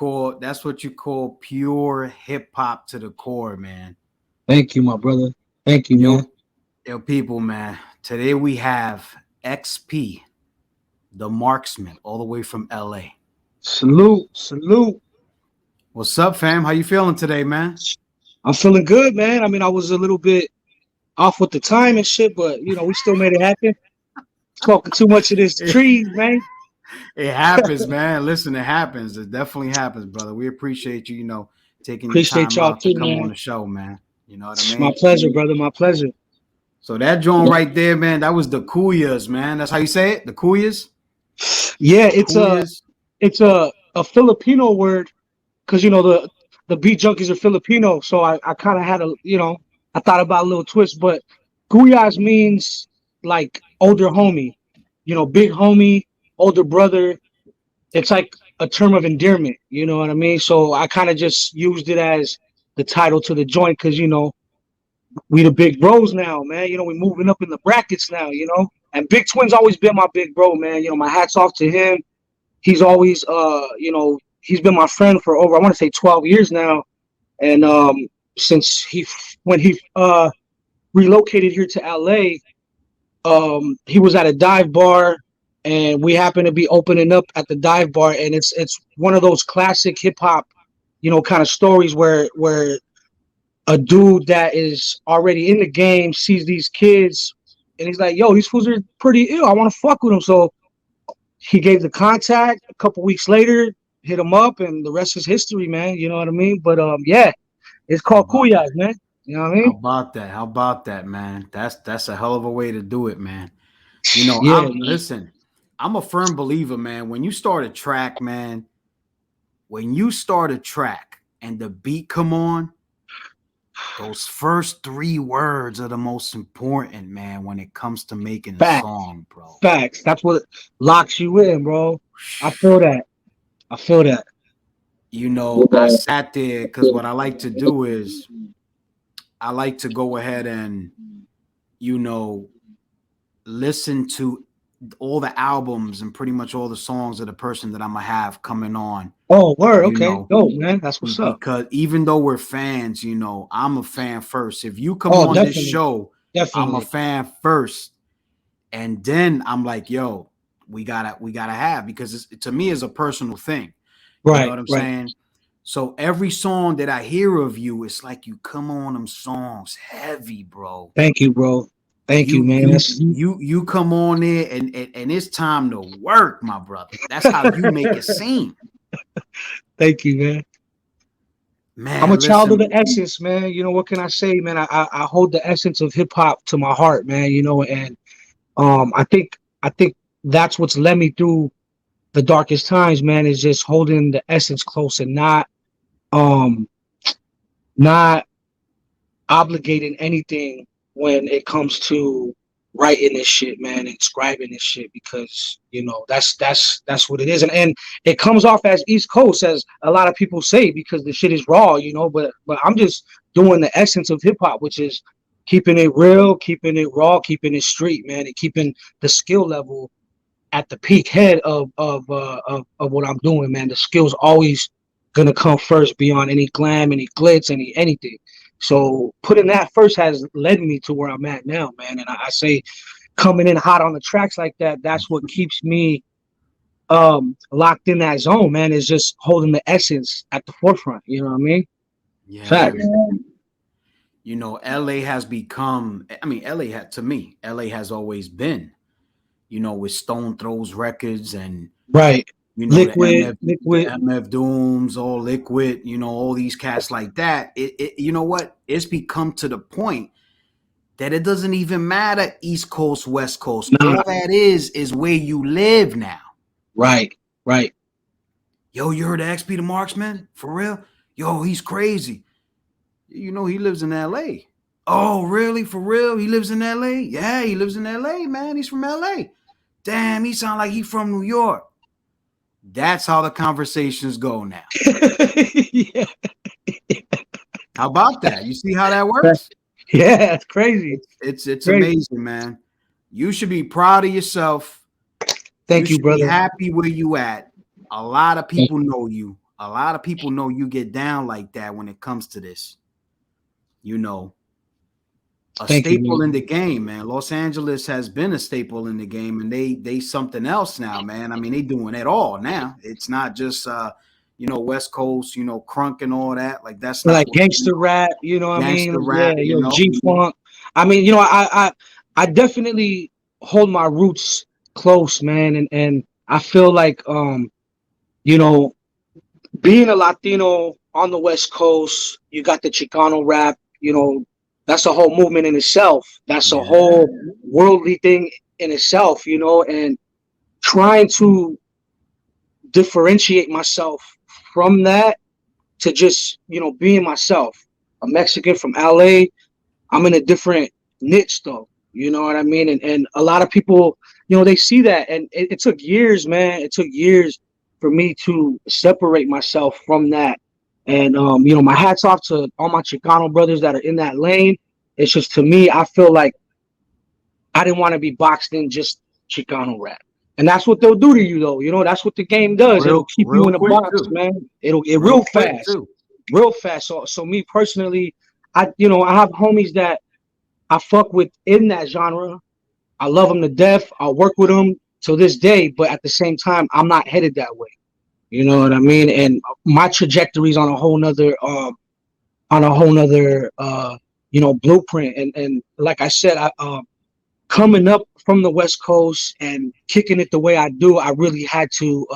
call pure hip hop to the core, man. Thank you, my brother. Thank you, man. Yo, people, man. Today we have XP, the Marksman, all the way from LA. Salute. What's up, fam? How you feeling today, man? I'm feeling good, man. I mean, I was a little bit off with the time and shit, but you know, we still made it happen. Talking too much of this trees, man. It happens, man. Listen, it happens. It definitely happens, brother. We appreciate you, taking your Appreciate time y'all out to too, come man. on the show, man. You know what I mean? My pleasure, brother. My pleasure. So that joint right there, man, that was the Kuyas, man. That's how you say it? The Kuyas? Yeah, it's a Filipino word because you know the beat junkies are Filipino, so I kind of had I thought about a little twist, but Guyas means like older homie, big homie, older brother. It's like a term of endearment, you know what I mean? So I kind of just used it as the title to the joint because we the big bros now, man. We moving up in the brackets now, and Big Twin's always been my big bro, man. My hat's off to him. He's always he's been my friend for over, I want to say 12 years now. And since when he relocated here to LA, he was at a dive bar and we happened to be opening up at the dive bar, and it's one of those classic hip hop, kind of stories where a dude that is already in the game sees these kids and he's like, yo, these fools are pretty ill. I want to fuck with them. So he gave the contact. A couple weeks later, hit him up, and the rest is history, man. You know what I mean? But yeah, it's called Kuyas, man. You know what I mean? How about that, man? That's a hell of a way to do it, man. Listen, I'm a firm believer, man. When you start a track and the beat come on, those first 3 words are the most important, man, when it comes to making a song, bro. Facts. That's what locks you in, bro. I feel that. I sat there because what I like to do is I like to go ahead and, listen to all the albums and pretty much all the songs of the person that I'm going to have coming on. Oh, word. Okay. Dope, man. That's what's up. Because even though we're fans, I'm a fan first. If you come on this show, I'm a fan first. And then I'm like, yo, we gotta have, because to me is a personal thing. Right. You know what I'm saying? So every song that I hear of you, it's like you come on them songs heavy, bro. Thank you, bro. Thank you, man. You come on there and it's time to work, my brother. That's how you make it seem. Thank you, man. Man, I'm a child of the essence, man. What can I say, man? I hold the essence of hip hop to my heart, man. And I think that's what's led me through the darkest times, man, is just holding the essence close and not obligating anything when it comes to writing this shit, man, and scribing this shit, because that's what it is, and it comes off as East Coast, as a lot of people say, because the shit is raw, but I'm just doing the essence of hip hop, which is keeping it real, keeping it raw, keeping it street, man, and keeping the skill level at the peak head of what I'm doing, man. The skill's always gonna come first, beyond any glam, any glitz, anything. So putting that first has led me to where I'm at now, man. And I say, coming in hot on the tracks like that, that's what keeps me locked in that zone, man, is just holding the essence at the forefront. You know what I mean? Yeah. Facts. LA has become, LA has always been, with Stone Throws Records and right. Liquid, the MF Dooms, all Liquid, all these cats like that. You know what? It's become to the point that it doesn't even matter East Coast, West Coast. Nah. All that is where you live now. Right. Yo, you heard of XP the Marksman? For real? Yo, he's crazy. He lives in LA. Oh, really? For real? He lives in LA? Yeah, he lives in LA, man. He's from LA. Damn, he sound like he's from New York. That's how the conversations go now. Yeah. How about that? You see how that works? Yeah, it's crazy. It's crazy. Amazing, man. You should be proud of yourself. Thank you, brother. Be happy where you at. A lot of people know you. a lot of people know you get down like that when it comes to this. You know, a Thank staple you, in the game, man. Los Angeles has been a staple in the game, and they something else now, man. I mean, they doing it all now. It's not just West Coast, crunk and all that. Like that's like not what gangster rap, you know what I mean? gangster Yeah, rap, G Funk. I mean, I definitely hold my roots close, man, and I feel like you know, being a Latino on the West Coast, you got the Chicano rap, that's a whole movement in itself. That's a Yeah. whole worldly thing in itself, and trying to differentiate myself from that to just, being myself. A Mexican from LA, I'm in a different niche though. You know what I mean? And a lot of people, they see that. And it took years, man. It took years for me to separate myself from that. And, my hat's off to all my Chicano brothers that are in that lane. It's just, to me, I feel like I didn't want to be boxed in just Chicano rap. And that's what they'll do to you, though. That's what the game does. It'll keep you Real in a quick box, too. man. It Real real quick fast, too. real fast. So me personally, I have homies that I fuck with in that genre. I love them to death. I work with them to this day, but at the same time, I'm not headed that way. You know what I mean? And my trajectory's on a whole nother blueprint. And like I said, coming up from the West Coast and kicking it the way I do, I really had to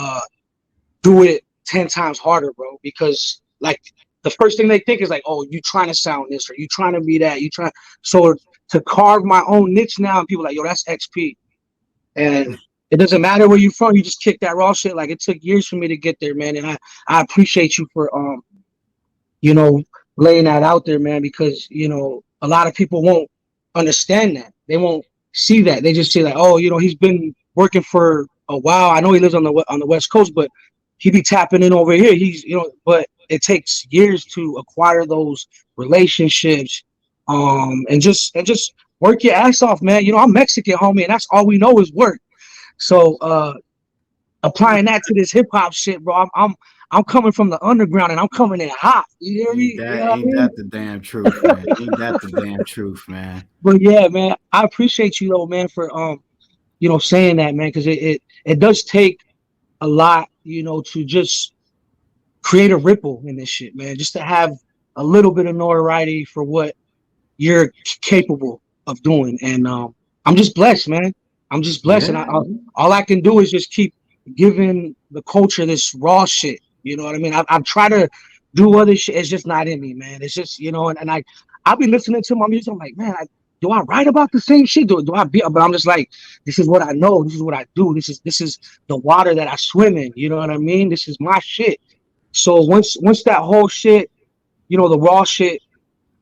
do it 10 times harder, bro, because like the first thing they think is like, oh, you trying to sound this or you trying to be that, so to carve my own niche now, and people are like, yo, that's XP. And it doesn't matter where you're from, you just kick that raw shit. Like, it took years for me to get there, man. And I appreciate you for you know, laying that out there, man, because, a lot of people won't understand that. They won't see that. They just say like, oh, he's been working for a while. I know he lives on the West Coast, but he be tapping in over here. He's, but it takes years to acquire those relationships, and just work your ass off, man. I'm Mexican, homie, and that's all we know is work. So applying that to this hip hop shit, bro, I'm coming from the underground and I'm coming in hot. You hear me? Ain't that the damn truth, man? Ain't that the damn truth, man? But yeah, man, I appreciate you though, man, for saying that, man, because it does take a lot, to just create a ripple in this shit, man. Just to have a little bit of notoriety for what you're capable of doing, and I'm just blessed, man. I'm just blessed, and Yeah. all I can do is just keep giving the culture this raw shit. You know what I mean? I've tried to do other shit. It's just not in me, man. It's just, and I'll be listening to my music. I'm like, man, do I write about the same shit? Do I be? But I'm just like, this is what I know. This is what I do. This is the water that I swim in. You know what I mean? This is my shit. So once that whole shit, the raw shit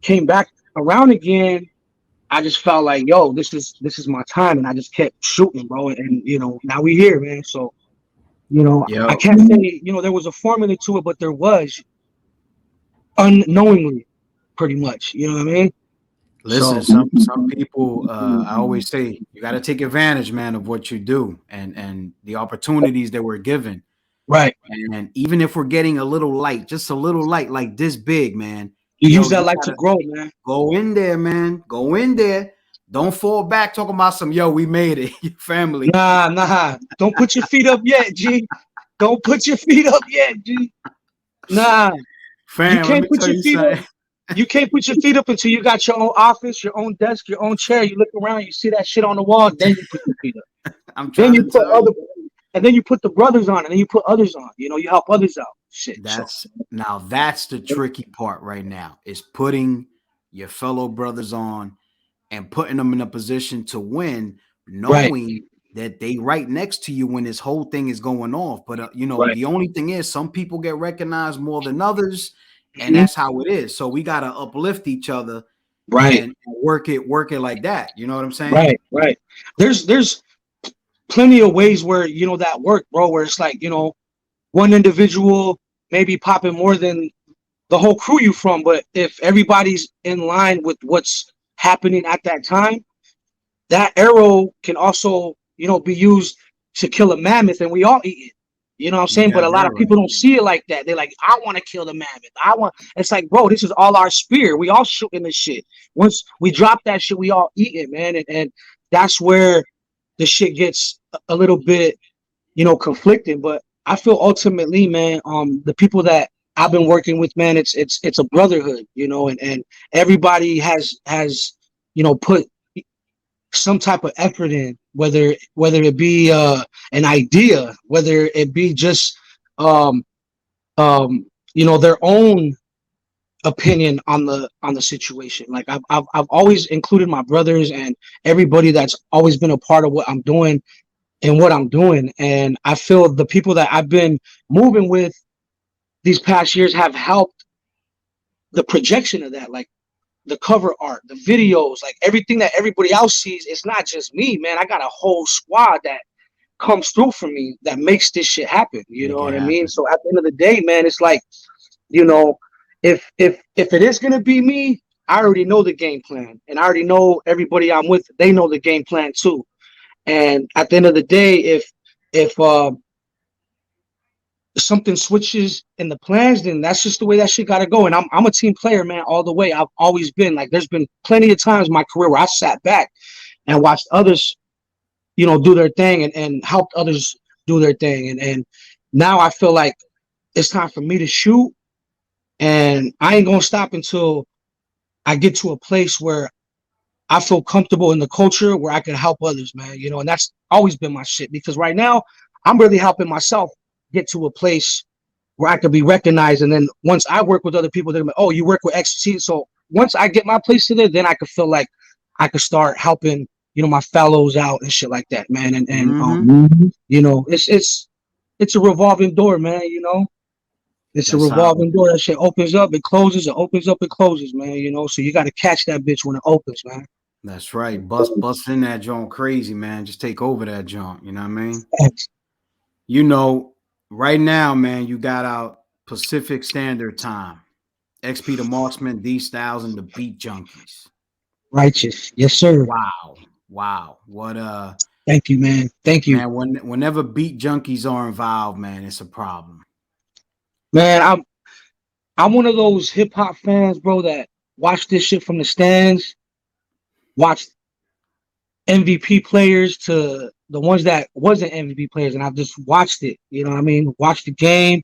came back around again, I just felt like, yo, this is my time, and I just kept shooting, bro. And now we here, man. So I Yo, can't say there was a formula to it, but there was unknowingly, pretty much. You know what I mean? listen, So some people, I always say, you got to take advantage, man, of what you do and the opportunities that we're given. right, And even if we're getting a little light, just a little light, like this big, man, you yo, use that you light to gotta grow, man. go in there, man. Go in there. Don't fall back talking about some, yo, we made it, your family. Nah. Don't put your feet up yet, G. Don't put your feet up yet, G. Nah, you Fam, let can't me put tell your you feet up. something. You can't put your feet up until you got your own office, your own desk, your own chair. You look around, you see that shit on the wall, then you put your feet up. I'm Then trying you to put tell you. and then you put the brothers on, and then you put others on. You help others out. Shit. So That's the tricky part right now is putting your fellow brothers on and putting them in a position to win, right, knowing that they right next to you when this whole thing is going off. But right, the only thing is some people get recognized more than others, and mhm, that's how it is. So we gotta uplift each other right, and work it like that. You know what I'm saying? right. There's plenty of ways where that work, bro. Where it's like one individual maybe popping more than the whole crew you from, but if everybody's in line with what's happening at that time, that arrow can also be used to kill a mammoth, and we all eat it. You know what I'm saying? You But a got lot that of people right. don't see it like that. They're like, I want to kill the mammoth. It's like, bro, this is all our spear. We all shooting this shit. Once we drop that shit, we all eat it, man. And that's where the shit gets a little bit, conflicting. But I feel ultimately, man, the people that I've been working with, man, it's a brotherhood, and everybody has, put some type of effort in, whether it be an idea, whether it be just um their own opinion on the situation. Like I've always included my brothers and everybody that's always been a part of what I'm doing and what I'm doing. And I feel the people that I've been moving with these past years have helped the projection of that. Like the cover art, the videos, like everything that everybody else sees. It's not just me, man. I got a whole squad that comes through for me that makes this shit happen. You know Make it what I mean? happen. So at the end of the day, man, it's like, you know, if it is gonna be me, I already know the game plan, and I already know everybody I'm with. They know the game plan too. And at the end of the day, if something switches in the plans, then that's just the way that shit gotta go. And I'm a team player, man, all the way. I've always been. Like, there's been plenty of times in my career where I sat back and watched others, do their thing and helped others do their thing. And now I feel like it's time for me to shoot, and I ain't gonna stop until I get to a place where I feel comfortable in the culture where I can help others, man. And that's always been my shit, because right now I'm really helping myself get to a place where I could be recognized. And then once I work with other people, they're like, oh, you work with expertise. So once I get my place to there, then I could feel like I could start helping, my fellows out and shit like that, man. It's a revolving door, man. It's a That's how. revolving door. That shit opens up, it closes, it opens up, it closes, man. So you got to catch that bitch when it opens, man. That's right. Bust in that joint crazy, man. Just take over that joint. You know what I mean? Thanks. Right now, man, you got out Pacific Standard Time. XP the Marksman, D Styles, and the Beat Junkies. Righteous. Yes, sir. Wow. Wow. What Thank you, man. Thank you. man, whenever Beat Junkies are involved, man, it's a problem. Man, I'm one of those hip hop fans, bro, that watch this shit from the stands, watch MVP players to the ones that wasn't MVP players, and I've just watched it. You know what I mean? Watched the game,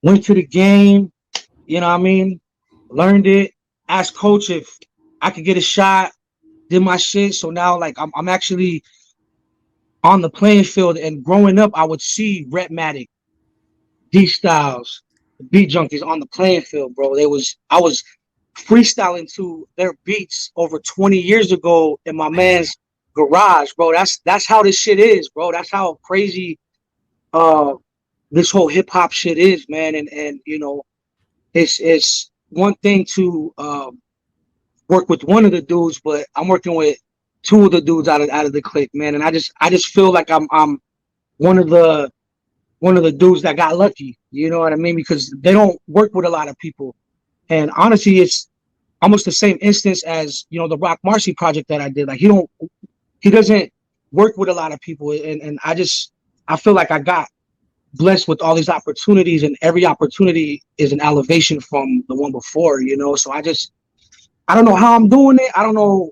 went to the game, you know what I mean? Learned it, asked coach if I could get a shot, did my shit. So now, like, I'm actually on the playing field. And growing up, I would see Matic, D Styles, Beat Junkies on the playing field, bro. I was freestyling to their beats over 20 years ago in my man's garage, bro. That's how this shit is, bro. That's how crazy this whole hip hop shit is, man. And it's one thing to work with one of the dudes, but I'm working with two of the dudes out of the clique, man. And I just feel like I'm one of the dudes that got lucky, you know what I mean? Because they don't work with a lot of people. And honestly, it's almost the same instance as, the Rock Marcy project that I did. Like, he doesn't work with a lot of people. And I feel like I got blessed with all these opportunities, and every opportunity is an elevation from the one before, So I don't know how I'm doing it. I don't know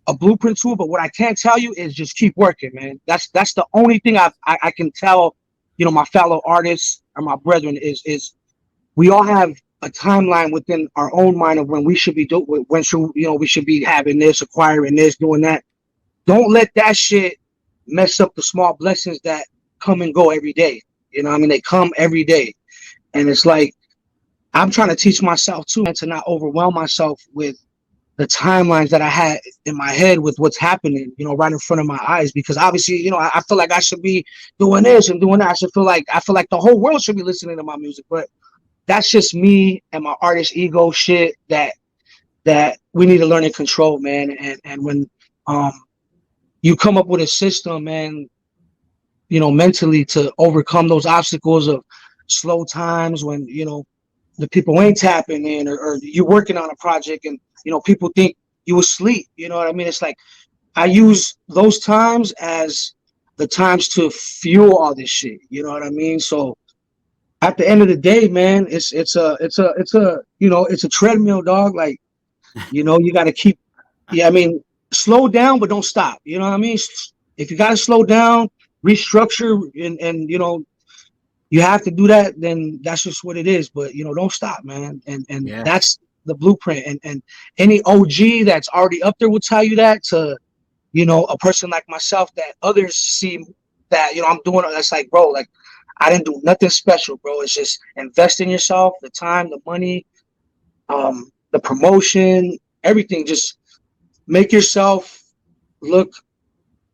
a blueprint to it, but what I can tell you is just keep working, man. That's the only thing I can tell, my fellow artists or my brethren is we all have a timeline within our own mind of when we should be we should be having this, acquiring this, doing that. Don't let that shit mess up the small blessings that come and go every day. They come every day. And it's like, I'm trying to teach myself too, and to not overwhelm myself with the timelines that I had in my head with what's happening, right in front of my eyes. Because obviously, I feel like I should be doing this and doing that. I feel like the whole world should be listening to my music, but that's just me and my artist ego shit that we need to learn and control, man. And when you come up with a system, man, mentally to overcome those obstacles of slow times when, the people ain't tapping in, or you're working on a project and, people think you asleep. You know what I mean? It's like, I use those times as the times to fuel all this shit. You know what I mean? So at the end of the day, man, it's a you know, it's a treadmill, dog. Like, you know, you got to keep, yeah, I mean, slow down, but don't stop. You know what I mean? If you got to slow down, restructure, and you know, you have to do that, then that's just what it is. But, you know, don't stop, man. And Yeah. that's the blueprint. And any OG that's already up there will tell you that. To, you know, a person like myself that others see that, you know, I'm doing it. That's like, bro, like, I didn't do nothing special, bro. It's just invest in yourself, the time, the money, the promotion, everything. Just make yourself look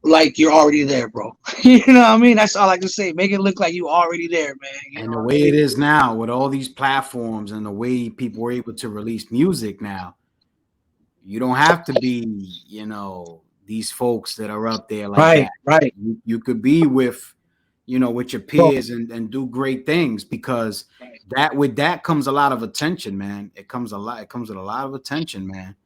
like you're already there, bro. You know what I mean? That's all I can say. Make it look like you already there, man. You And know the what I way it mean? is now with all these platforms and the way people are able to release music now, you don't have to be, you know, these folks that are up there like Right, that. right. You could be with, you know, with your So, peers and do great things, because that with that comes a lot of attention, man. It comes with a lot of attention, man.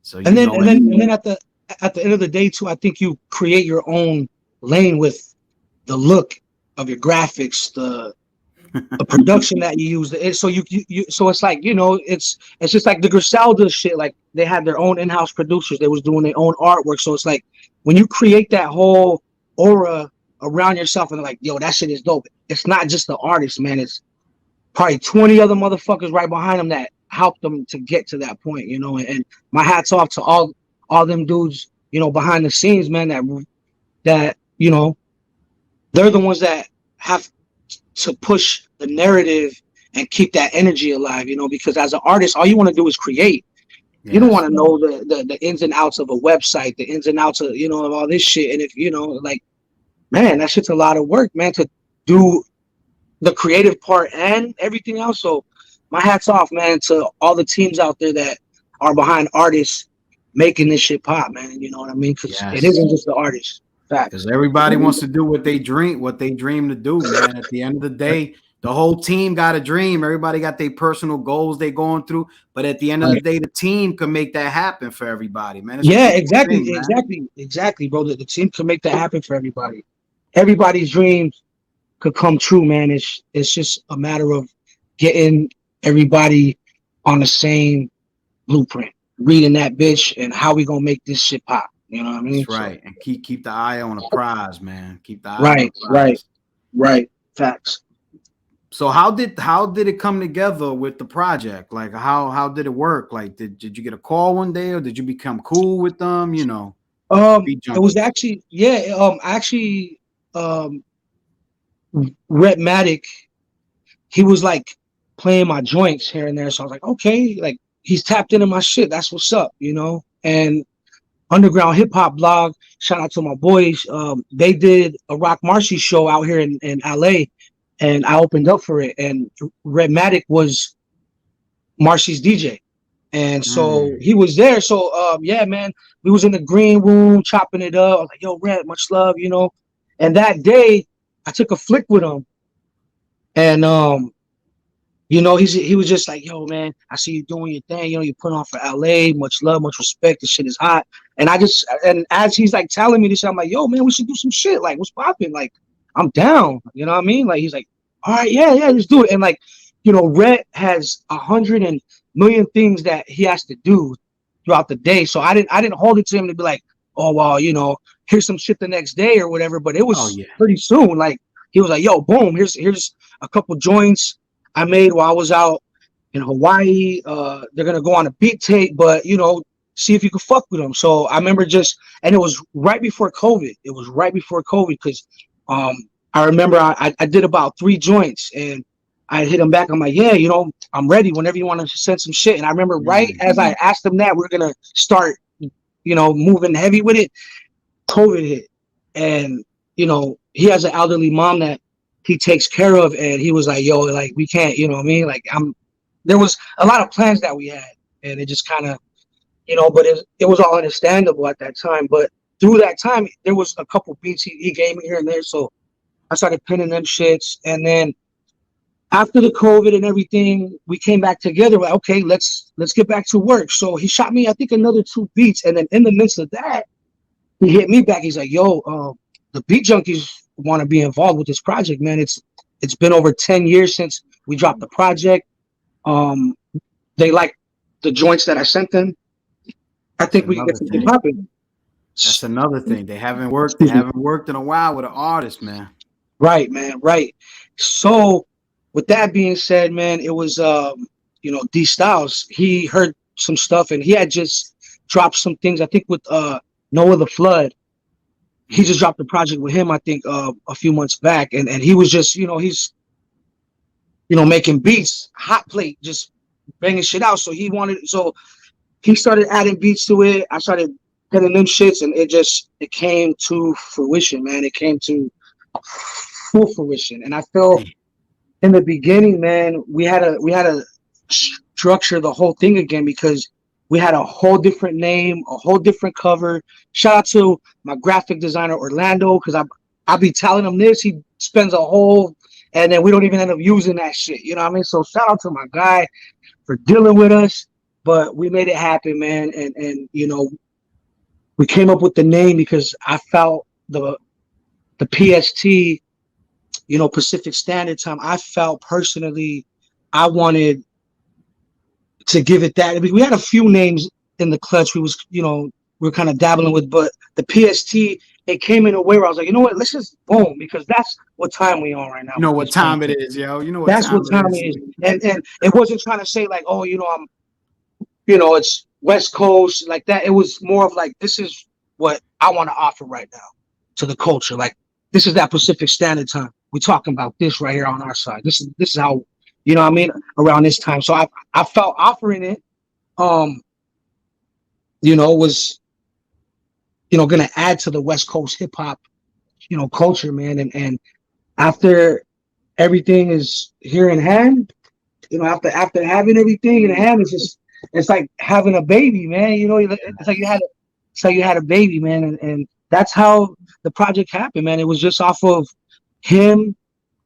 So, and you then know, and then and then at the end of the day too, I think you create your own lane with the look of your graphics, the production that you use. So you so it's like, you know, it's just like the Griselda shit. Like, they had their own in-house producers. They was doing their own artwork. So it's like, when you create that whole aura around yourself and like, yo, that shit is dope. It's not just the artist, man. It's probably 20 other motherfuckers right behind them that helped them to get to that point, you know. And my hats off to all them dudes, you know, behind the scenes, man. That you know, they're the ones that have to push the narrative and keep that energy alive, you know, because as an artist, all you want to do is create. You don't want yes, to know the ins and outs of a website, the ins and outs of, you know, of all this shit. And if, you know, like, man, that shit's a lot of work, man, to do the creative part and everything else. So my hat's off, man, to all the teams out there that are behind artists making this shit pop, man. You know what I mean? Because it yes. isn't just the artist. Because Facts. everybody wants to do what they dream to do, man. At the end of the day, the whole team got a dream. Everybody got their personal goals they going through. But at the end of the Right. day, the team can make that happen for everybody, man. It's a Yeah, beautiful exactly, thing, man. exactly, bro. The team can make that happen for everybody. Everybody's dreams could come true, man. It's just a matter of getting everybody on the same blueprint, reading that bitch, and how we gonna make this shit pop. You know what I mean? That's So, right. And keep the eye on the prize, man. Keep the eye on the right, right, prize. right. Facts. So how did it come together with the project? Like how did it work? Like did you get a call one day, or did you become cool with them? You know, Beat It was Junkies. actually, yeah. Actually, um, Redmatic, he was like playing my joints here and there. So I was like, okay, like, he's tapped into my shit. That's what's up, you know. And Underground Hip Hop Blog, shout out to my boys. They did a Rock Marcy show out here in LA, and I opened up for it. And Redmatic was Marcy's DJ. And so Mm. he was there. So yeah, man, we was in the green room chopping it up. I was like, yo, Red, much love, you know. And that day I took a flick with him, and you know, he was just like, yo, man, I see you doing your thing. You know, you put on for LA. Much love, much respect. This shit is hot. And as he's like telling me this, I'm like, yo, man, we should do some shit. Like, what's popping? Like, I'm down. You know what I mean? Like, he's like, all right, yeah, let's do it. And like, you know, Rhett has 100 million things that he has to do throughout the day. So I didn't hold it to him to be like, oh, well, you know, here's some shit the next day or whatever. But it Oh was yeah. pretty soon. Like, he was like, yo, boom, here's a couple joints I made while I was out in Hawaii. They're gonna go on a beat tape, but you know, see if you could fuck with them. So I remember and it was right before COVID. It was right before COVID because I remember I did about 3 joints and I hit him back. I'm like, yeah, you know, I'm ready whenever you want to send some shit. And I remember right Mm. as I asked him that, we're gonna start, you know, moving heavy with it. COVID hit, and you know, he has an elderly mom that he takes care of, and he was like, yo, like, we can't, you know what I mean? Like, there was a lot of plans that we had, and it just kind of, you know, but it was all understandable at that time. But through that time, there was a couple beats he gave me here and there, so I started pinning them shits. And then after the COVID and everything, we came back together. Like, okay, let's get back to work. So he shot me, I think, another 2 beats, and then in the midst of that, he hit me back. He's like, yo, the Beat Junkies want to be involved with this project, man. It's been over 10 years since we dropped the project. They like the joints that I sent them. I think we can get something popping. That's another thing. They haven't worked. They haven't worked in a while with an artist, man. Right, man. Right. So, with that being said, man, it was D Styles. He heard some stuff, and he had just dropped some things. I think with Noah the Flood. He just dropped a project with him, I think, a few months back, and he was just, he's, making beats, hot plate, just banging shit out. So he started adding beats to it. I started getting them shits, and it came to fruition, man. It came to full fruition, and I feel in the beginning, man, we had to structure the whole thing again because we had a whole different name, a whole different cover. Shout out to my graphic designer Orlando, because I be telling him this, he spends a whole, and then we don't even end up using that shit. You know what I mean? So shout out to my guy for dealing with us, but we made it happen, man. And we came up with the name because I felt the PST, Pacific Standard Time. I felt personally, I wanted to give it that. I mean, we had a few names in the clutch we were kind of dabbling with, but the PST, it came in a way where I was like, you know what, let's just boom, because that's what time we on right now. You know what time it is, yo. You know that's what time it is. And it wasn't trying to say like, oh, it's West Coast like that. It was more of like, this is what I want to offer right now to the culture. Like, this is that Pacific Standard Time. We're talking about this right here on our side. This is how, you know what I mean, around this time. So I felt offering it, was, going to add to the West Coast hip hop, culture, man. And after everything is here in hand, after having everything in hand, it's like having a baby, man. It's like you had a baby, man. And that's how the project happened, man. It was just off of him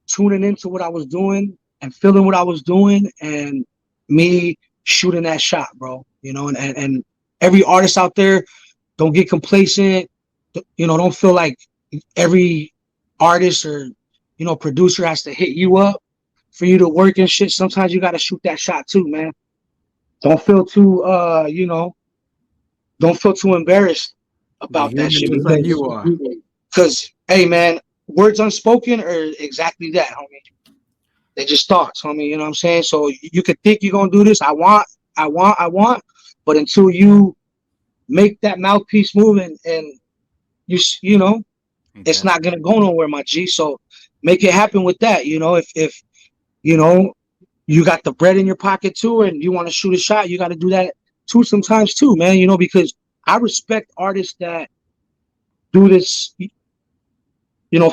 tuning into what I was doing and feeling what I was doing, and me shooting that shot, bro. And every artist out there, don't get complacent. Don't feel like every artist or producer has to hit you up for you to work and shit. Sometimes you got to shoot that shot too, man. Don't feel too don't feel too embarrassed about that shit, like you are. Because hey, man, words unspoken are exactly that, homie. They just thoughts, homie. You know what I'm saying? So you could think you're gonna do this. I want, but until you make that mouthpiece move and it's not gonna go nowhere, my G. So make it happen with that. If you got the bread in your pocket too, and you want to shoot a shot, you got to do that too sometimes too, man. Because I respect artists that do this,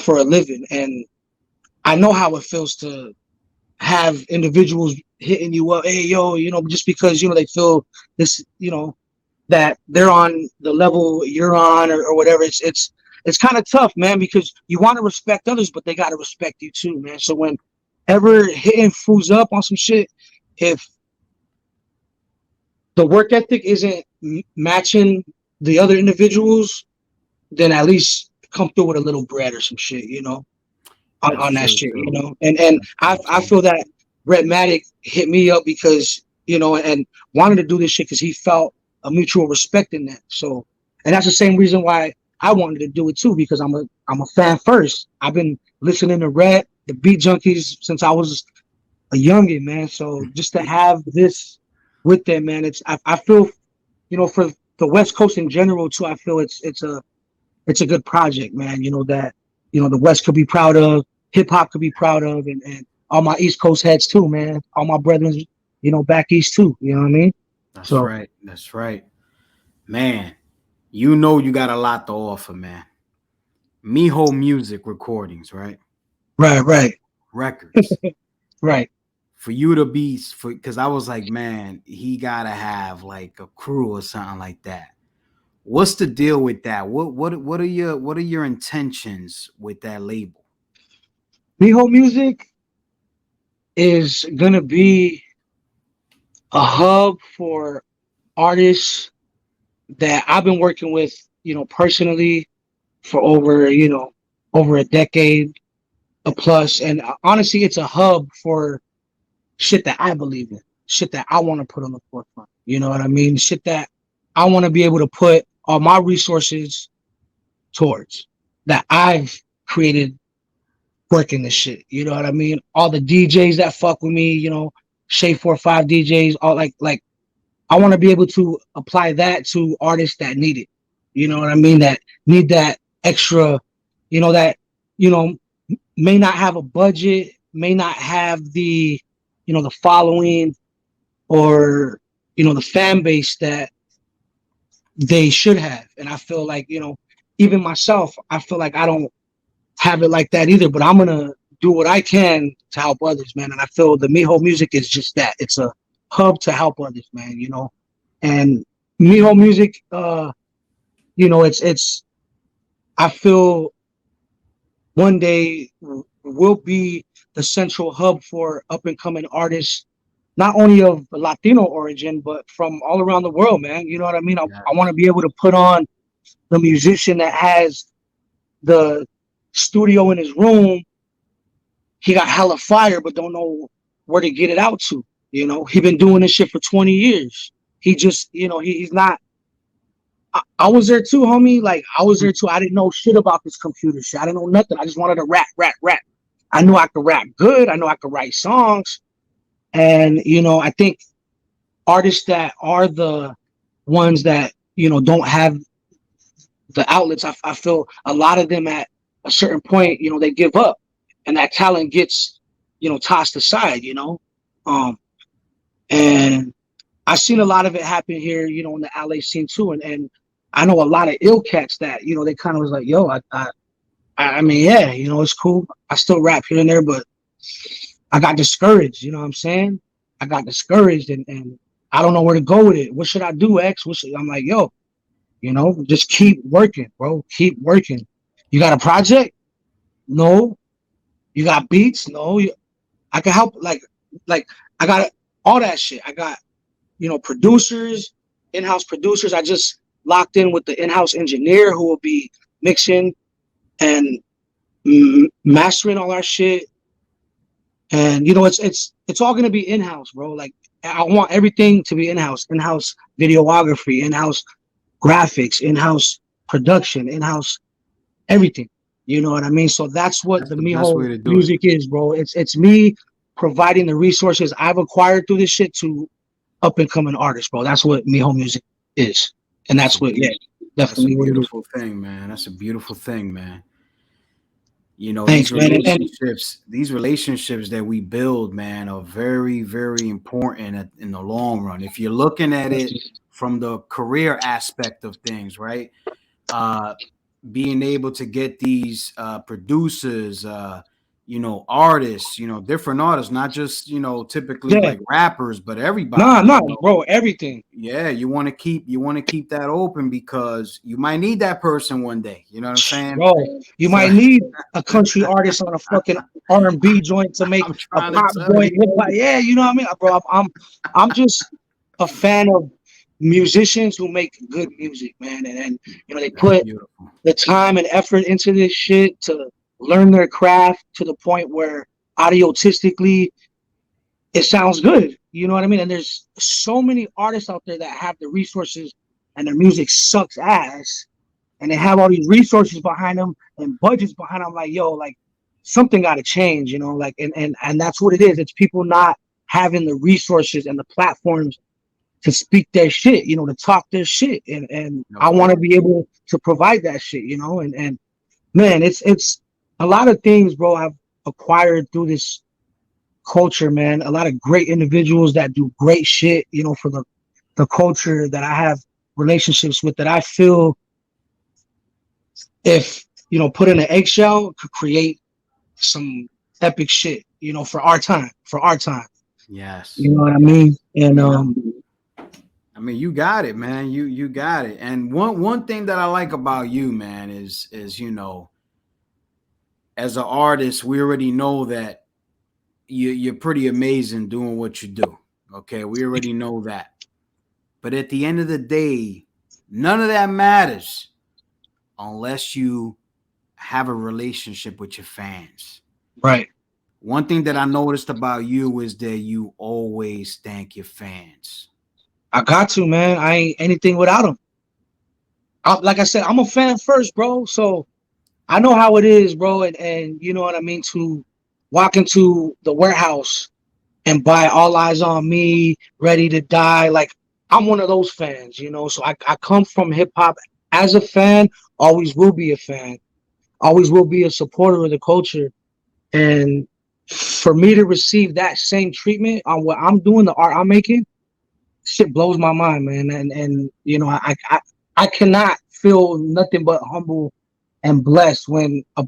for a living, and I know how it feels to have individuals hitting you up, hey yo, just because they feel this, that they're on the level you're on or whatever. It's kind of tough, man, because you want to respect others, but they got to respect you too, man. So whenever hitting fools up on some shit, if the work ethic isn't matching the other individuals, then at least come through with a little bread or some shit, on that shit, And I feel that Redmatic hit me up because, and wanted to do this shit because he felt a mutual respect in that. So, and that's the same reason why I wanted to do it too, because I'm a fan first. I've been listening to Red, the Beat Junkies, since I was a youngin', man. So just to have this with them, man, I feel, for the West Coast in general too, I feel it's a good project, man. That the West could be proud of, hip hop could be proud of, and all my East Coast heads too, man. All my brethren, back east too. You know what I mean? That's right. That's right, man. You got a lot to offer, man. Miho Music Recordings, right? Right. Records. Right. For you to be, because I was like, man, he gotta have like a crew or something like that. What's the deal with that? What are your intentions with that label? Miho Music is gonna be a hub for artists that I've been working with, personally for over, over a decade, a plus. And honestly, it's a hub for shit that I believe in, shit that I want to put on the forefront. You know what I mean? Shit that I want to be able to put all my resources towards, that I've created working this shit. You know what I mean? All the DJs that fuck with me, you know, Shay 45 DJs, all like I want to be able to apply that to artists that need it. You know what I mean? That need that extra, that, may not have a budget, may not have the, the following or, the fan base that they should have. And I feel like, even myself, I feel like I don't have it like that either, but I'm going to do what I can to help others, man. And I feel the Miho music is just that. It's a hub to help others, man, and Miho music, it's, I feel one day will be the central hub for up and coming artists, not only of Latino origin, but from all around the world, man. You know what I mean? I want to be able to put on the musician that has the studio in his room. He got hella fire, but don't know where to get it out to. He been doing this shit for 20 years. He just, he's not. I was there too, homie. Like, I was there too. I didn't know shit about this computer shit. I didn't know nothing. I just wanted to rap. I knew I could rap good. I know I could write songs. And, I think artists that are the ones that, don't have the outlets, I feel a lot of them at a certain point, they give up and that talent gets, tossed aside, and I've seen a lot of it happen here, in the LA scene too. And I know a lot of ill cats that, they kind of was like, yo, I mean, yeah, it's cool. I still rap here and there, but I got discouraged. You know what I'm saying? I got discouraged and I don't know where to go with it. What should I do, X? I'm like, yo, just keep working, bro. Keep working. You got a project? No. You got beats? No. I can help. Like I got all that shit. I got, producers, in-house producers. I just locked in with the in-house engineer who will be mixing and mastering all our shit. And it's all gonna be in-house, bro. Like, I want everything to be in-house videography, in-house graphics, in-house production, in-house everything. You know what I mean? So that's what the Miho music is, bro. It's me providing the resources I've acquired through this shit to up and coming artists, bro. That's what Miho music is. And that's what, yeah, definitely. That's a beautiful thing, man. That's a beautiful thing, man. Thanks, these relationships that we build, man, are very, very important in the long run. If you're looking at it from the career aspect of things, right? Being able to get these producers, artists, different artists, not just, typically like rappers, but everybody. Bro, everything. Yeah, you want to keep that open because you might need that person one day. You know what I'm saying? Bro, you might need a country artist on a fucking R&B joint to make a pop joint. Yeah, you know what I mean, bro. I'm just a fan of musicians who make good music, man, and they put the time and effort into this shit to learn their craft to the point where audiotistically it sounds good. You know what I mean? And there's so many artists out there that have the resources and their music sucks ass, and they have all these resources behind them and budgets behind them. Like, yo, like something got to change, like, and that's what it is. It's people not having the resources and the platforms to speak their shit, to talk their shit. And I want to be able to provide that shit, and man, it's a lot of things, bro, I've acquired through this culture, man. A lot of great individuals that do great shit, for the culture that I have relationships with, that I feel if, put in an eggshell could create some epic shit, for our time. Yes. You know what I mean? And I mean, you got it, man. You got it. And one thing that I like about you, man, is as an artist, we already know that you're pretty amazing doing what you do. Okay, we already know that. But at the end of the day, none of that matters unless you have a relationship with your fans. Right. One thing that I noticed about you is that you always thank your fans. I got to, man. I ain't anything without them. Like I said, I'm a fan first, bro. So I know how it is, bro. And you know what I mean, to walk into the warehouse and buy All Eyes on Me, Ready to Die. Like, I'm one of those fans, you know. So I come from hip hop as a fan, always will be a fan, always will be a supporter of the culture. And for me to receive that same treatment on what I'm doing, the art I'm making, shit blows my mind, man. And you know, I cannot feel nothing but humble and blessed when a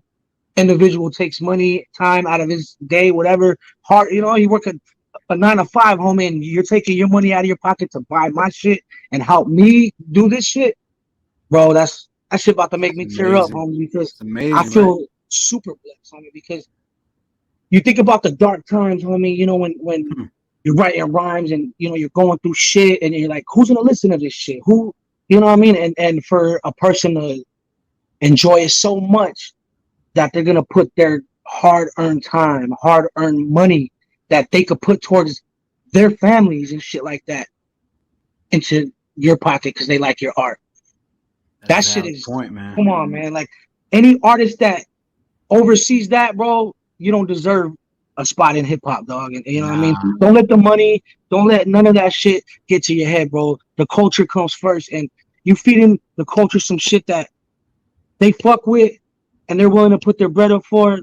individual takes money, time out of his day, whatever, hard, you know, you work a 9 to 5, homie, and you're taking your money out of your pocket to buy my shit and help me do this shit, bro. That shit about to make me tear up, homie, because It's amazing, I feel right? super blessed, homie, because you think about the dark times, homie, you know, when Hmm. you're writing rhymes and you know you're going through shit and you're like, who's gonna listen to this shit? Who, you know what I mean? And for a person to enjoy it so much that they're gonna put their hard-earned time, hard-earned money that they could put towards their families and shit like that into your pocket because they like your art. That's a That shit valid is, point, man. come on, man. Like any artist that oversees that, bro, you don't deserve a spot in hip hop, dog. And you know what I mean? Nah, Don't let the money, don't let none of that shit get to your head, bro. The culture comes first, and you feeding the culture some shit that they fuck with and they're willing to put their bread up for,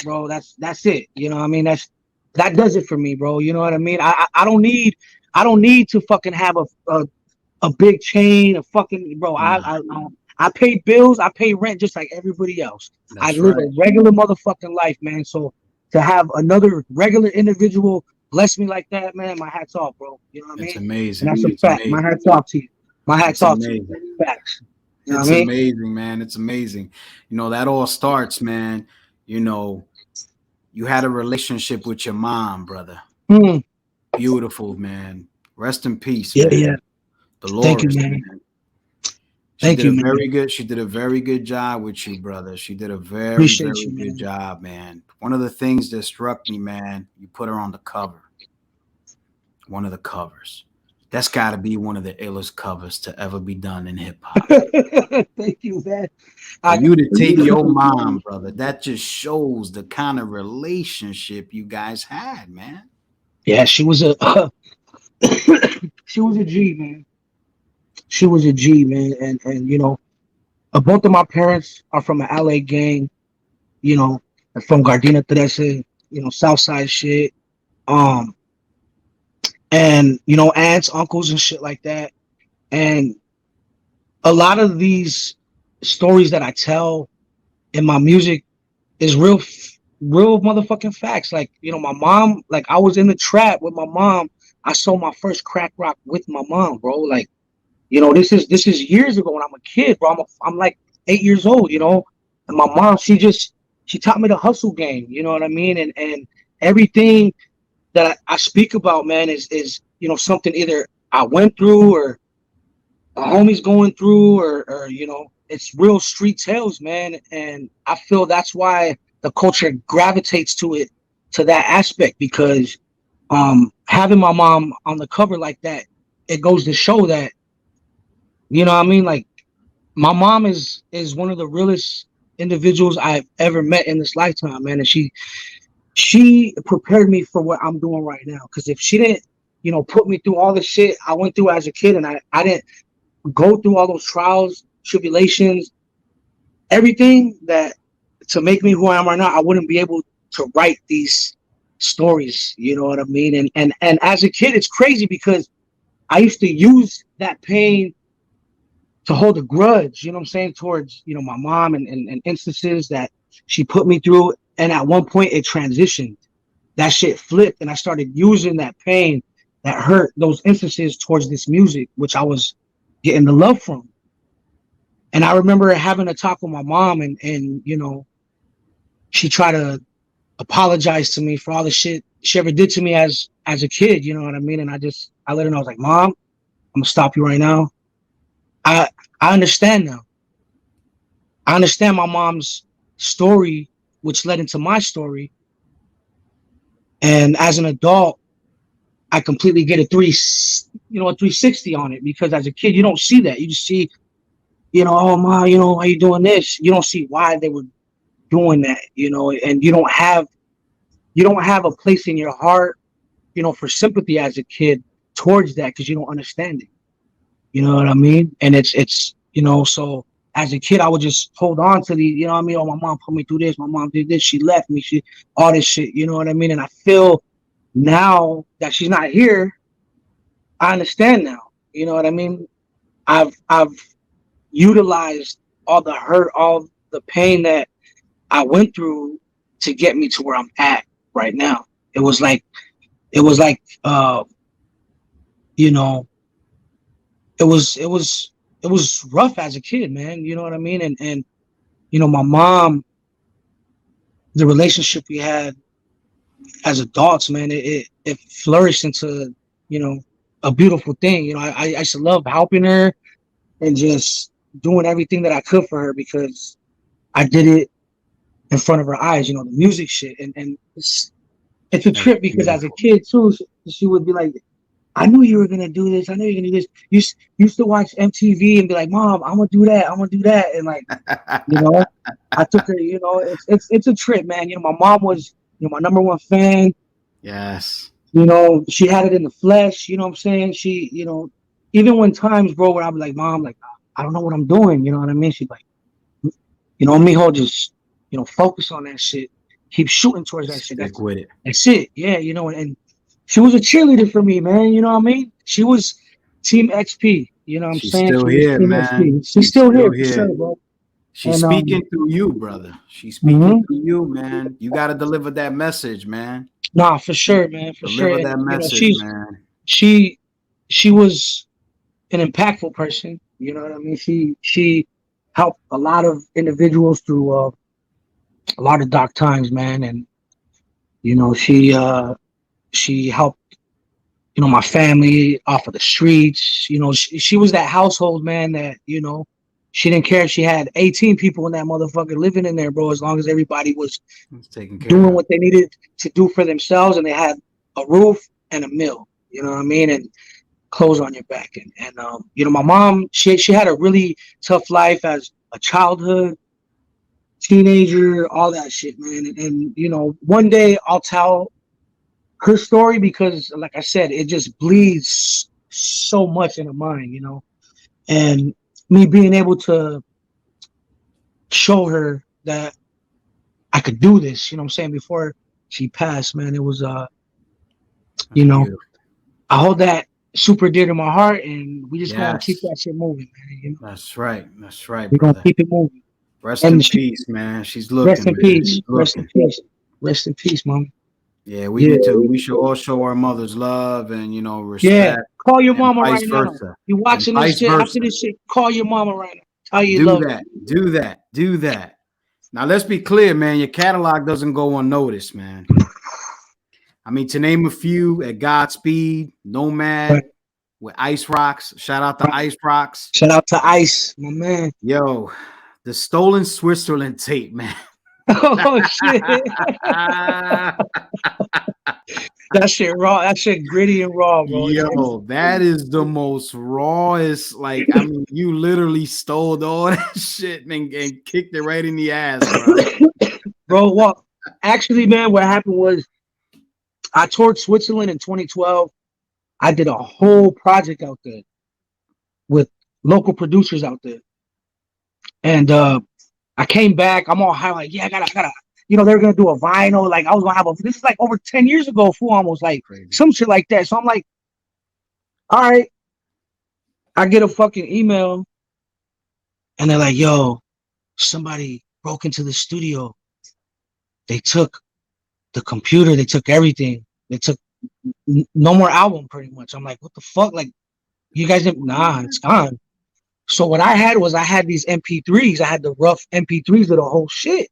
bro. That's it. You know what I mean? That does it for me, bro. You know what I mean? I don't need to fucking have a big chain, a fucking bro. nah. I pay bills, I pay rent just like everybody else. I That's live right. a regular motherfucking life, man. So to have another regular individual bless me like that, man, my hat's off, bro. You know what I It's mean? And amazing. that's a It's fact. My amazing. hat's off to you. My hat's It's off to you. amazing. Facts. You know what It's I mean? amazing, man. It's amazing. You know, that all starts, man. You know, you had a relationship with your mom, brother. Hmm. Beautiful, man. Rest in peace, Yeah, yeah. man. Thank you, Dolores, man. man. Thank you, man. She did a very good job with you, brother. She did a very, Appreciate very you, good man. job, man. One of the things that struck me, man, you put her on the cover. One of the covers. That's got to be one of the illest covers to ever be done in hip hop. Thank you, man. For I you to take your mom, brother, that just shows the kind of relationship you guys had, man. yeah, she was a she was a G, man. She was a G, man. And you know, both of my parents are from an LA gang, you know, from Gardena Trece, you know, Southside shit. Um, and you know, aunts, uncles, and shit like that. And a lot of these stories that I tell in my music is real motherfucking facts. Like, you know, my mom, like I was in the trap with my mom. I sold my first crack rock with my mom, bro. Like, you know, this is years ago when I'm a kid, bro. I'm like 8 years old, you know. And my mom, she taught me the hustle game, you know what I mean? And everything that I speak about, man, is you know something either I went through or a homie's going through or you know, it's real street tales, man. And I feel that's why the culture gravitates to that aspect because having my mom on the cover like that, it goes to show that, you know what I mean? Like my mom is one of the realest individuals I've ever met in this lifetime, man. And she prepared me for what I'm doing right now. Because if she didn't, you know, put me through all the shit I went through as a kid, and I didn't go through all those trials, tribulations, everything that to make me who I am right now, I wouldn't be able to write these stories. You know what I mean? And as a kid, it's crazy because I used to use that pain to hold a grudge, you know what I'm saying, towards, you know, my mom and instances that she put me through. And at one point it transitioned. That shit flipped and I started using that pain, that hurt, those instances towards this music, which I was getting the love from. And I remember having a talk with my mom and you know, she tried to apologize to me for all the shit she ever did to me as a kid, you know what I mean? And I let her know, I was like, Mom, I'm gonna stop you right now. I I understand now. I understand my mom's story, which led into my story. And as an adult, I completely get a 360 on it, because as a kid, you don't see that. You just see, oh ma, why you doing this? You don't see why they were doing that, and you don't have a place in your heart, for sympathy as a kid towards that, because you don't understand it. You know what I mean? And it's so as a kid, I would just hold on to the, you know what I mean? Oh, my mom put me through this. My mom did this. She left me. She all this shit. You know what I mean? And I feel now that she's not here, I understand now. You know what I mean? I've utilized all the hurt, all the pain that I went through to get me to where I'm at right now. It was like, you know, it was rough as a kid, man. You know what I mean? And my mom, the relationship we had as adults, man, it flourished into, a beautiful thing. I used to love helping her and just doing everything that I could for her, because I did it in front of her eyes, the music shit. And it's a trip, because as a kid too, she would be like, I knew you were gonna do this. I knew you were gonna do this. You used to watch MTV and be like, Mom, I'm gonna do that. I'm gonna do that. And like, I took her. It's a trip, man. My mom was, my number one fan. Yes. She had it in the flesh. You know what I'm saying? She, even when times, bro, where I'd be like, Mom, like, I don't know what I'm doing. You know what I mean? She's like, mijo, just, focus on that shit. Keep shooting towards that shit. Stick with it. That's it. Yeah, and she was a cheerleader for me, man. You know what I mean? She was Team XP. You know what I'm saying? Still here, man. XP. She's still here, for sure, bro. She's speaking through you, brother. She's speaking through you, man. You got to deliver that message, man. Nah, for sure, man. For sure. Deliver that message, man. She was an impactful person. You know what I mean? She helped a lot of individuals through a lot of dark times, man. And she helped my family off of the streets. She was that household, man, that she didn't care if she had 18 people in that motherfucker living in there, bro, as long as everybody was doing what they needed to do for themselves, and they had a roof and a meal, you know what I mean, and clothes on your back. And my mom, she had a really tough life as a childhood, teenager, all that shit, man. And one day I'll tell her story, because like I said, it just bleeds so much in her mind, and me being able to show her that I could do this, you know what I'm saying, before she passed, man, it was I hold that super dear to my heart, and we just gonna keep that shit moving, man. That's right, we're brother. Gonna keep it moving. Rest in peace, man. She's looking. Rest in peace. Rest in peace. Rest in peace, mom. Yeah, we should all show our mothers love and respect. Yeah, call your mama right now. You watching this shit after this shit? Call your mama right now. Tell you do that. Do that. Now let's be clear, man. Your catalog doesn't go unnoticed, man. I mean, to name a few, at Godspeed, Nomad, with Ice Rocks. Shout out to Ice Rocks. Shout out to Ice, my man. Yo, the Stolen Switzerland tape, man. Oh shit. That shit raw. That shit gritty and raw, bro. Yo, that is the most rawest. Like, I mean, you literally stole all that shit and kicked it right in the ass, bro. Bro, well, actually, man, what happened was I toured Switzerland in 2012. I did a whole project out there with local producers out there. And I came back. I'm all high, like, yeah, I gotta, they're gonna do a vinyl. Like, I was gonna have this is like over 10 years ago, fool, almost, like some shit like that. So I'm like, all right. I get a fucking email, and they're like, yo, somebody broke into the studio. They took the computer, they took everything. They took no more album, pretty much. I'm like, what the fuck? Like, you guys didn't, nah, it's gone. So what I had these MP3s. I had the rough MP3s of the whole shit.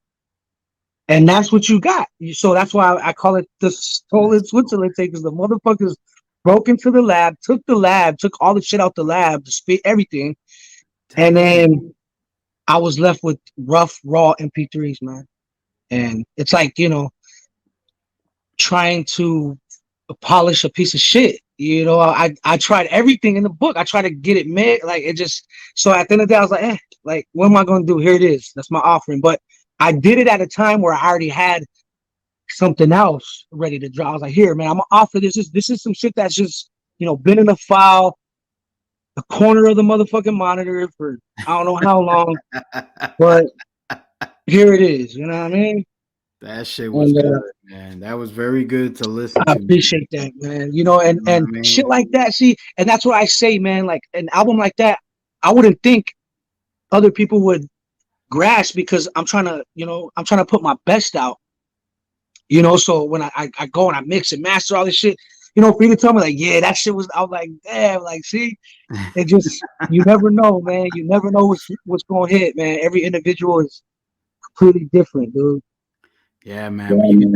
And that's what you got. So that's why I call it the Stolen Switzerland tape, because the motherfuckers broke into the lab, took all the shit out the lab, the spit, everything. And then I was left with rough, raw MP3s, man. And it's like, trying to polish a piece of shit. I tried everything in the book. I tried to get it made. Like, it just, so at the end of the day, I was like, like, what am I going to do? Here it is. That's my offering. But I did it at a time where I already had something else ready to drop. I was like, here, man, I'm going to offer this. This is some shit that's just, been in the file, the corner of the motherfucking monitor for I don't know how long, but here it is. You know what I mean? That shit was good, man. That was very good to listen to. I appreciate that, man. And you know what I mean? Shit like that. See, and that's what I say, man. Like an album like that, I wouldn't think other people would grasp because I'm trying to put my best out. So when I go and I mix and master all this shit, for you to tell me like, yeah, that shit was, I was like, damn, like, see, it just, you never know, man. You never know what's going to hit, man. Every individual is completely different, dude. Yeah, man. But you can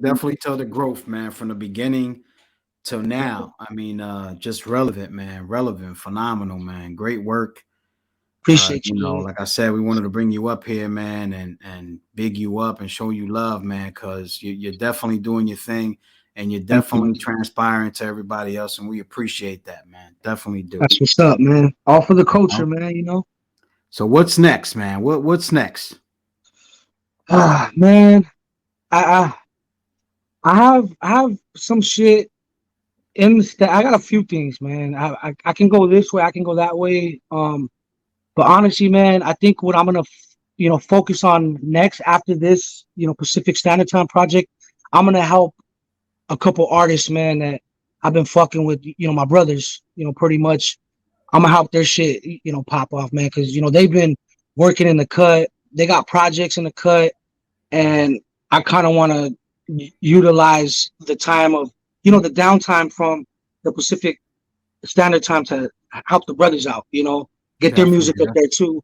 definitely tell the growth, man, from the beginning till now. I mean, just relevant, man. Relevant, phenomenal, man. Great work. Appreciate you. Like I said, we wanted to bring you up here, man, and big you up and show you love, man, because you're definitely doing your thing and you're definitely transpiring to everybody else, and we appreciate that, man. Definitely do. That's what's up, man. All for the culture, man. So what's next, man? What's next? Man, I have some shit in the I got a few things, man. I can go this way, I can go that way. But honestly, man, I think what I'm gonna focus on next after this, Pacific Standard Time project, I'm gonna help a couple artists, man, that I've been fucking with, my brothers, pretty much. I'm gonna help their shit, pop off, man, because they've been working in the cut. They got projects in the cut, and I kind of want to utilize the time of, the downtime from the Pacific Standard Time to help the brothers out, get their music up there too,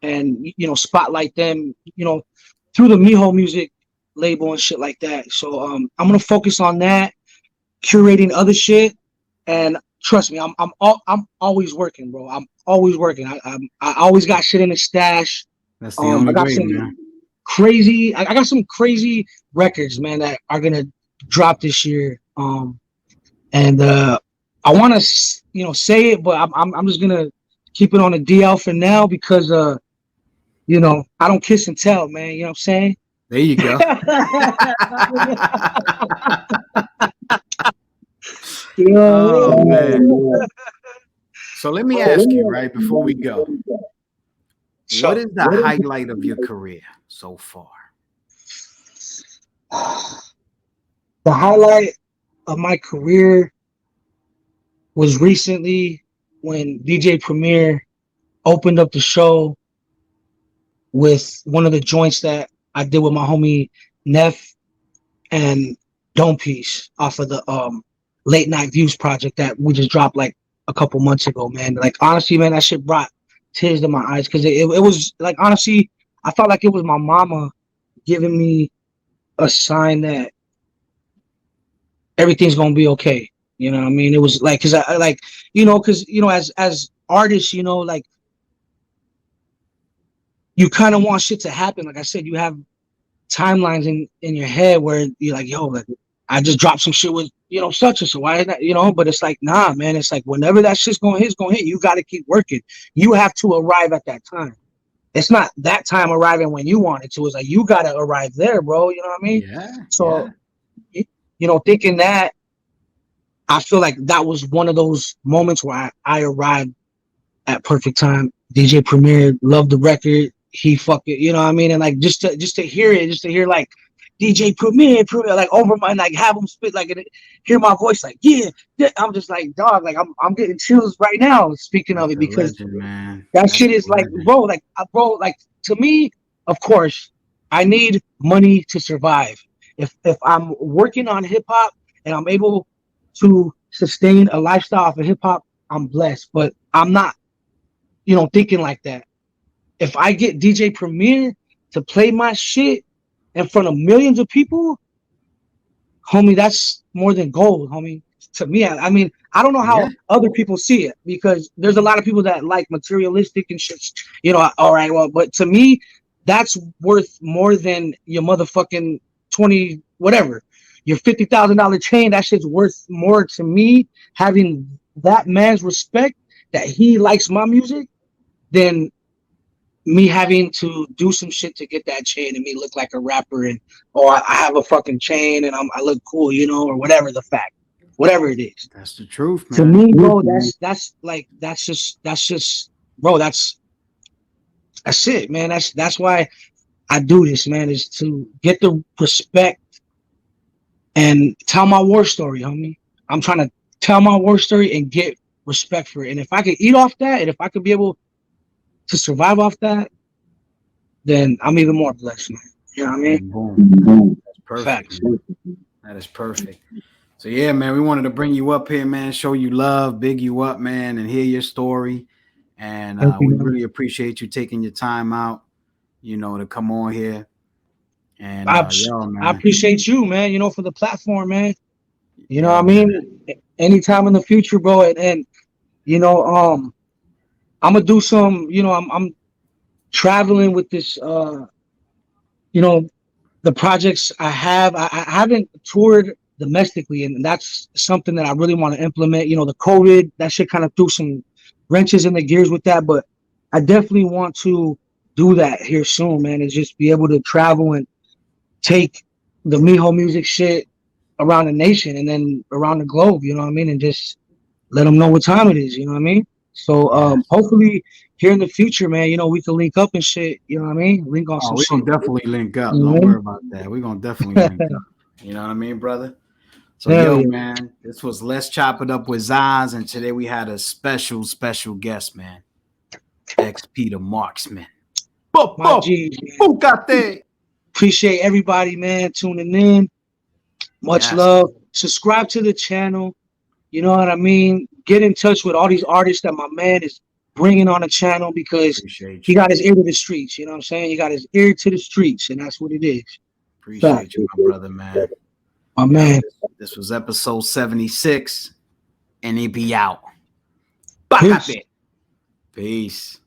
and spotlight them, through the Miho music label and shit like that. So I'm gonna focus on that, curating other shit, and trust me, I'm always working, bro. I'm always working. I always got shit in the stash. That's the only way, man. Crazy. I got some crazy records, man, that are gonna drop this year. And I want to, say it, but I'm just gonna keep it on the DL for now because I don't kiss and tell, man. You know what I'm saying? There you go. Oh man. So let me ask you, right before we go, what is the highlight of your career so far? The highlight of my career was recently when DJ Premier opened up the show with one of the joints that I did with my homie I.N.F and Junkies off of the Late Night Views project that we just dropped like a couple months ago, man. Like, honestly, man, that shit brought tears to my eyes because it was like, honestly, I felt like it was my mama giving me a sign that everything's gonna be okay. You know what I mean? It was like, cause I like, as artists, like, you kind of want shit to happen. Like I said, you have timelines in your head where you're like, yo, like, I just dropped some shit with, such and so. Why is that, but it's like, nah, man, it's like whenever that shit's gonna hit, it's gonna hit. You got to keep working. You have to arrive at that time. It's not that time arriving when you want it to. It's like, you got to arrive there, bro. You know what I mean? Yeah. So, thinking that, I feel like that was one of those moments where I arrived at perfect time. DJ Premier loved the record. He fucking, you know what I mean? And like, just to hear like DJ Premier, like over my, like have him spit, like, and hear my voice, like, yeah. I'm just like, dog, like I'm getting chills right now speaking of it because that shit is like, bro, like to me, of course, I need money to survive. If I'm working on hip hop and I'm able to sustain a lifestyle for hip hop, I'm blessed. But I'm not, thinking like that. If I get DJ Premier to play my shit in front of millions of people, homie, that's more than gold, homie. to me. I mean, I don't know how other people see it, because there's a lot of people that like materialistic and shit. You know, all right, well, but to me, that's worth more than your motherfucking 20 whatever. Your $50,000 chain, that shit's worth more to me, having that man's respect that he likes my music, than me having to do some shit to get that chain and me look like a rapper, and or I have a fucking chain and I look cool, you know, or whatever the fact, whatever it is. That's the truth, man. To me, bro, that's just, bro, that's it, man. That's why I do this, man, is to get the respect and tell my war story, homie. I'm trying to tell my war story and get respect for it. And if I could eat off that, and if I could be able to survive off that, then I'm even more blessed, man. You know what I mean? Boom. That's perfect. Facts. That is perfect. So yeah, man, we wanted to bring you up here, man, show you love, big you up, man, and hear your story. And we really appreciate you taking your time out, you know, to come on here. And I appreciate you, man, you know, for the platform, man. You know what I mean? Anytime in the future, bro. And you know, I'm gonna do some, you know, I'm traveling with this, you know, the projects I have. I haven't toured domestically, and that's something that I really want to implement. You know, the COVID, that shit kind of threw some wrenches in the gears with that, but I definitely want to do that here soon, man, and just be able to travel and take the Miho music shit around the nation and then around the globe, you know what I mean, and just let them know what time it is, you know what I mean. So hopefully here in the future, man, you know, we can link up and shit, you know what I mean, link on some shit. We're gonna definitely link up. Don't worry about that. We're gonna definitely link up, you know what I mean, brother. So man, this was Let's Chop It Up with Ziz, and today we had a special guest, man, XP the Marksman. My G's, man. Appreciate everybody, man, tuning in. Much love. Subscribe to the channel. You know what I mean? Get in touch with all these artists that my man is bringing on the channel, because he got his ear to the streets. You know what I'm saying? He got his ear to the streets, and that's what it is. Appreciate you, my brother, man. My man. This was episode 76, and it be out. Peace. Peace.